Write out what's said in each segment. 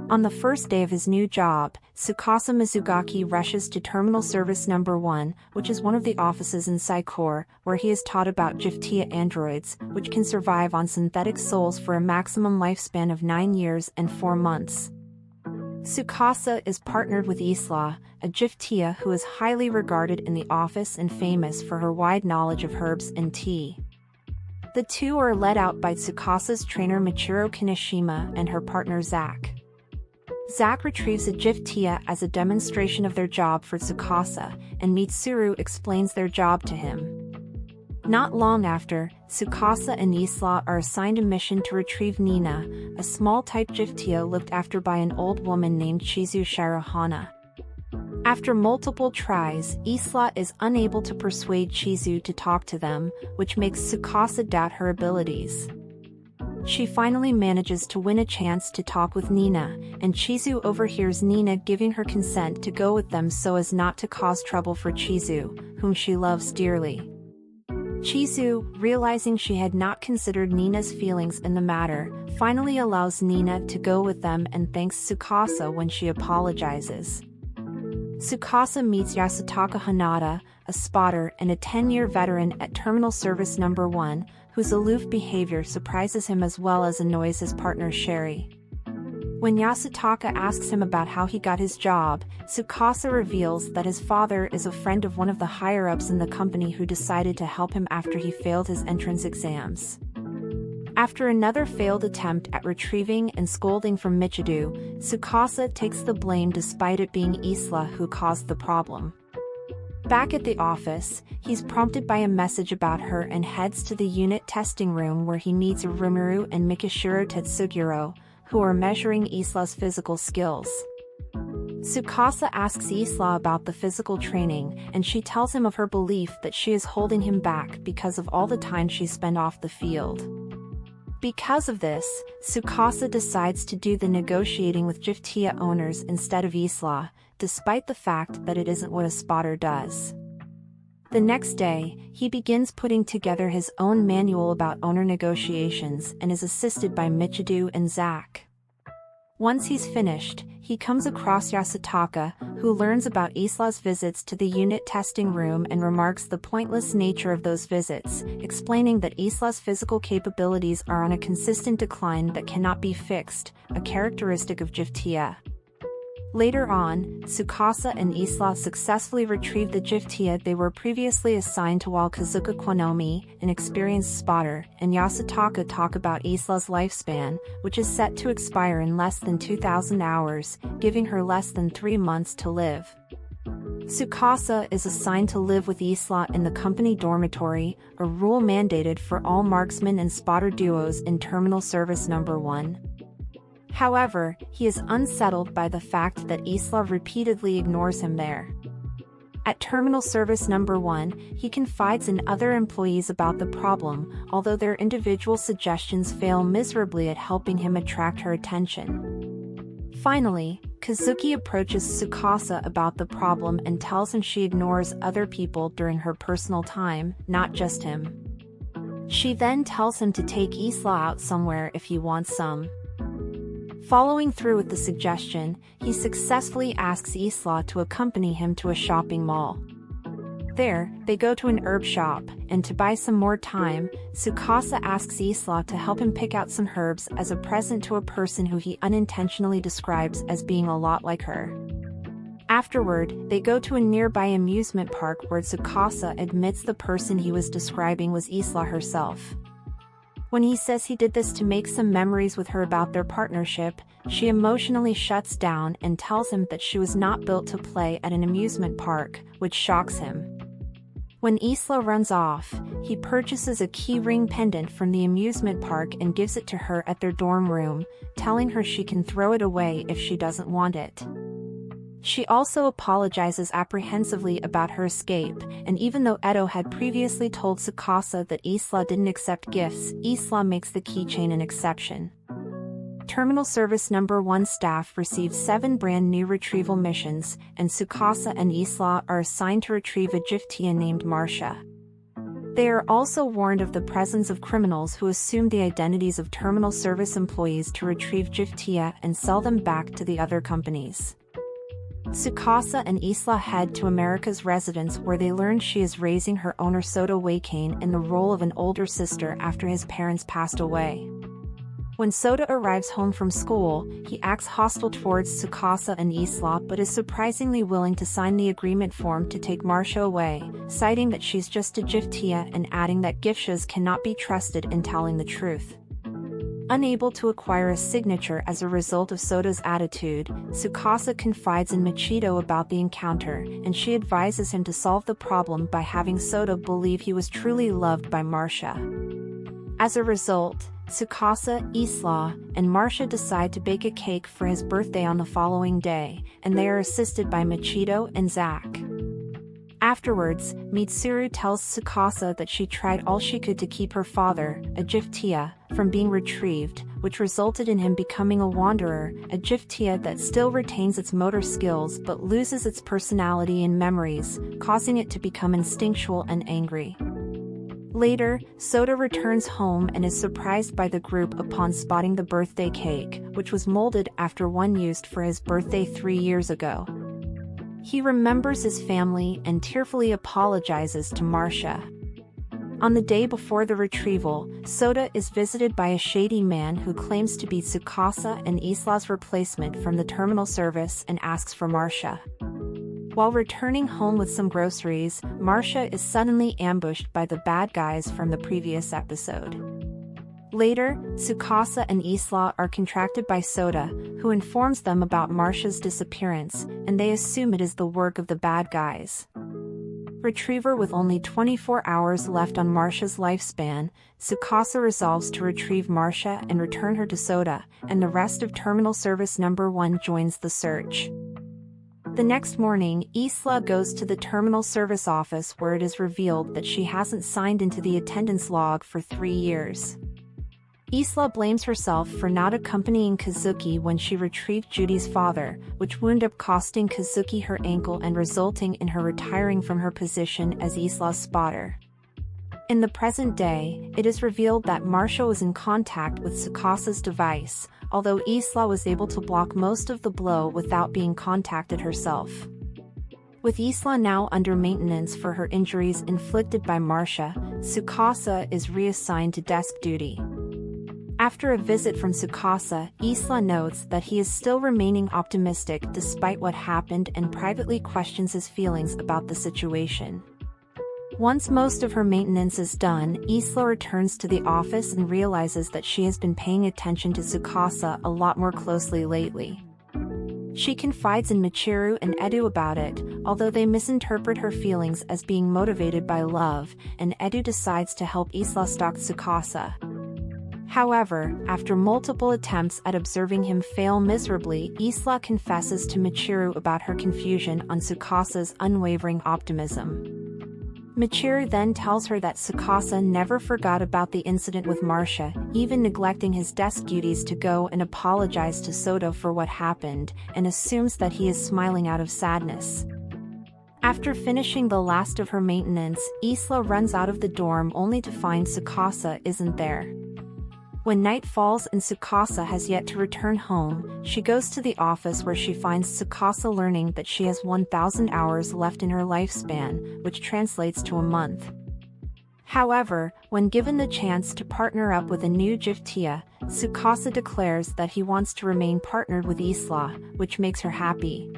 On the first day of his new job, Tsukasa Mizugaki rushes to Terminal Service Number 1, which is one of the offices in Psycore, where he is taught about Jiftia androids, which can survive on synthetic souls for a maximum lifespan of 9 years and 4 months. Tsukasa is partnered with Isla, a Jiftia who is highly regarded in the office and famous for her wide knowledge of herbs and tea. The two are led out by Tsukasa's trainer Michiro Kaneshima and her partner Zack. Zack retrieves a Jiftia as a demonstration of their job for Tsukasa, and Mitsuru explains their job to him. Not long after, Tsukasa and Isla are assigned a mission to retrieve Nina, a small-type Jiftia looked after by an old woman named Chizu Shirahana. After multiple tries, Isla is unable to persuade Chizu to talk to them, which makes Tsukasa doubt her abilities. She finally manages to win a chance to talk with Nina, and Chizu overhears Nina giving her consent to go with them so as not to cause trouble for Chizu, whom she loves dearly. Chizu, realizing she had not considered Nina's feelings in the matter, finally allows Nina to go with them and thanks Tsukasa when she apologizes. Tsukasa meets Yasutaka Hanada, a spotter and a 10-year veteran at Terminal Service Number 1, whose aloof behavior surprises him as well as annoys his partner Sherry. When Yasutaka asks him about how he got his job, Tsukasa reveals that his father is a friend of one of the higher-ups in the company who decided to help him after he failed his entrance exams. After another failed attempt at retrieving and scolding from Michidu, Tsukasa takes the blame despite it being Isla who caused the problem. Back at the office, he's prompted by a message about her and heads to the unit testing room where he meets Rimuru and Mikishiro Tetsuguro, who are measuring Isla's physical skills. Tsukasa asks Isla about the physical training, and she tells him of her belief that she is holding him back because of all the time she spent off the field. Because of this, Tsukasa decides to do the negotiating with Jiftia owners instead of Isla, despite the fact that it isn't what a spotter does. The next day, he begins putting together his own manual about owner negotiations and is assisted by Michidu and Zack. Once he's finished, he comes across Yasutaka, who learns about Isla's visits to the unit testing room and remarks the pointless nature of those visits, explaining that Isla's physical capabilities are on a consistent decline that cannot be fixed, a characteristic of Jiftia. Later on, Tsukasa and Isla successfully retrieve the Jiftia they were previously assigned to while Kazuka Kwanomi, an experienced spotter, and Yasutaka talk about Isla's lifespan, which is set to expire in less than 2,000 hours, giving her less than 3 months to live. Tsukasa is assigned to live with Isla in the company dormitory, a rule mandated for all marksman and spotter duos in Terminal Service Number 1. However, he is unsettled by the fact that Isla repeatedly ignores him there. At Terminal Service Number 1, he confides in other employees about the problem, although their individual suggestions fail miserably at helping him attract her attention. Finally, Kazuki approaches Tsukasa about the problem and tells him she ignores other people during her personal time, not just him. She then tells him to take Isla out somewhere if he wants some. Following through with the suggestion, he successfully asks Isla to accompany him to a shopping mall. There, they go to an herb shop, and to buy some more time, Tsukasa asks Isla to help him pick out some herbs as a present to a person who he unintentionally describes as being a lot like her. Afterward, they go to a nearby amusement park where Tsukasa admits the person he was describing was Isla herself. When he says he did this to make some memories with her about their partnership, she emotionally shuts down and tells him that she was not built to play at an amusement park, which shocks him. When Isla runs off, he purchases a key ring pendant from the amusement park and gives it to her at their dorm room, telling her she can throw it away if she doesn't want it. She also apologizes apprehensively about her escape, and even though Edo had previously told Tsukasa that Isla didn't accept gifts, Isla makes the keychain an exception. Terminal Service Number 1 staff receive 7 brand new retrieval missions, and Tsukasa and Isla are assigned to retrieve a Jiftia named Marcia. They are also warned of the presence of criminals who assume the identities of terminal service employees to retrieve Jiftia and sell them back to the other companies. Tsukasa and Isla head to America's residence where they learn she is raising her owner Soda Wakane in the role of an older sister after his parents passed away. When Soda arrives home from school, he acts hostile towards Tsukasa and Isla but is surprisingly willing to sign the agreement form to take Marcia away, citing that she's just a Jiftia and adding that Gifshas cannot be trusted in telling the truth. Unable to acquire a signature as a result of Soda's attitude, Tsukasa confides in Machito about the encounter, and she advises him to solve the problem by having Soda believe he was truly loved by Marcia. As a result, Tsukasa, Isla, and Marcia decide to bake a cake for his birthday on the following day, and they are assisted by Machito and Zack. Afterwards, Mitsuru tells Tsukasa that she tried all she could to keep her father, a Jiftia, from being retrieved, which resulted in him becoming a wanderer, a Jiftia that still retains its motor skills but loses its personality and memories, causing it to become instinctual and angry. Later, Soda returns home and is surprised by the group upon spotting the birthday cake, which was molded after one used for his birthday 3 years ago. He remembers his family and tearfully apologizes to Marcia. On the day before the retrieval, Soda is visited by a shady man who claims to be Tsukasa and Isla's replacement from the terminal service and asks for Marcia. While returning home with some groceries, Marcia is suddenly ambushed by the bad guys from the previous episode. Later, Tsukasa and Isla are contracted by Soda, who informs them about Marcia's disappearance, and they assume it is the work of the bad guys. Retriever with only 24 hours left on Marcia's lifespan, Tsukasa resolves to retrieve Marcia and return her to Soda, and the rest of Terminal Service Number 1 joins the search. The next morning, Isla goes to the terminal service office where it is revealed that she hasn't signed into the attendance log for 3 years. Isla blames herself for not accompanying Kazuki when she retrieved Judy's father, which wound up costing Kazuki her ankle and resulting in her retiring from her position as Isla's spotter. In the present day, it is revealed that Marcia was in contact with Tsukasa's device, although Isla was able to block most of the blow without being contacted herself. With Isla now under maintenance for her injuries inflicted by Marcia, Tsukasa is reassigned to desk duty. After a visit from Tsukasa, Isla notes that he is still remaining optimistic despite what happened and privately questions his feelings about the situation. Once most of her maintenance is done, Isla returns to the office and realizes that she has been paying attention to Tsukasa a lot more closely lately. She confides in Michiru and Edu about it, although they misinterpret her feelings as being motivated by love, and Edu decides to help Isla stalk Tsukasa. However, after multiple attempts at observing him fail miserably, Isla confesses to Michiru about her confusion on Tsukasa's unwavering optimism. Michiru then tells her that Tsukasa never forgot about the incident with Marcia, even neglecting his desk duties to go and apologize to Soda for what happened, and assumes that he is smiling out of sadness. After finishing the last of her maintenance, Isla runs out of the dorm only to find Tsukasa isn't there. When night falls and Tsukasa has yet to return home, she goes to the office where she finds Tsukasa learning that she has 1,000 hours left in her lifespan, which translates to a month. However, when given the chance to partner up with a new Jiftia, Tsukasa declares that he wants to remain partnered with Isla, which makes her happy.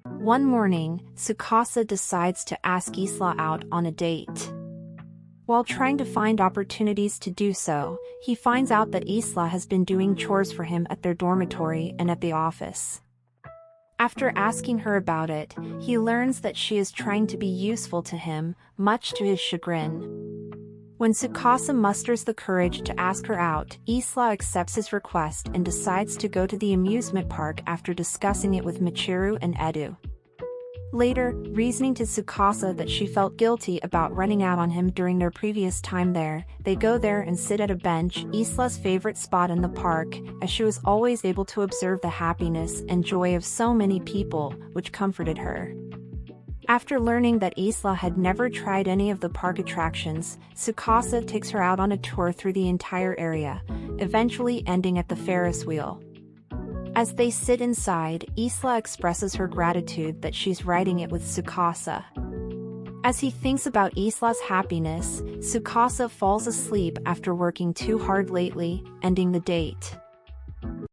One morning, Tsukasa decides to ask Isla out on a date. While trying to find opportunities to do so, he finds out that Isla has been doing chores for him at their dormitory and at the office. After asking her about it, he learns that she is trying to be useful to him, much to his chagrin. When Tsukasa musters the courage to ask her out, Isla accepts his request and decides to go to the amusement park after discussing it with Michiru and Edu. Later, reasoning to Tsukasa that she felt guilty about running out on him during their previous time there, they go there and sit at a bench, Isla's favorite spot in the park, as she was always able to observe the happiness and joy of so many people, which comforted her. After learning that Isla had never tried any of the park attractions, Tsukasa takes her out on a tour through the entire area, eventually ending at the Ferris wheel. As they sit inside, Isla expresses her gratitude that she's riding it with Tsukasa. As he thinks about Isla's happiness, Tsukasa falls asleep after working too hard lately, ending the date.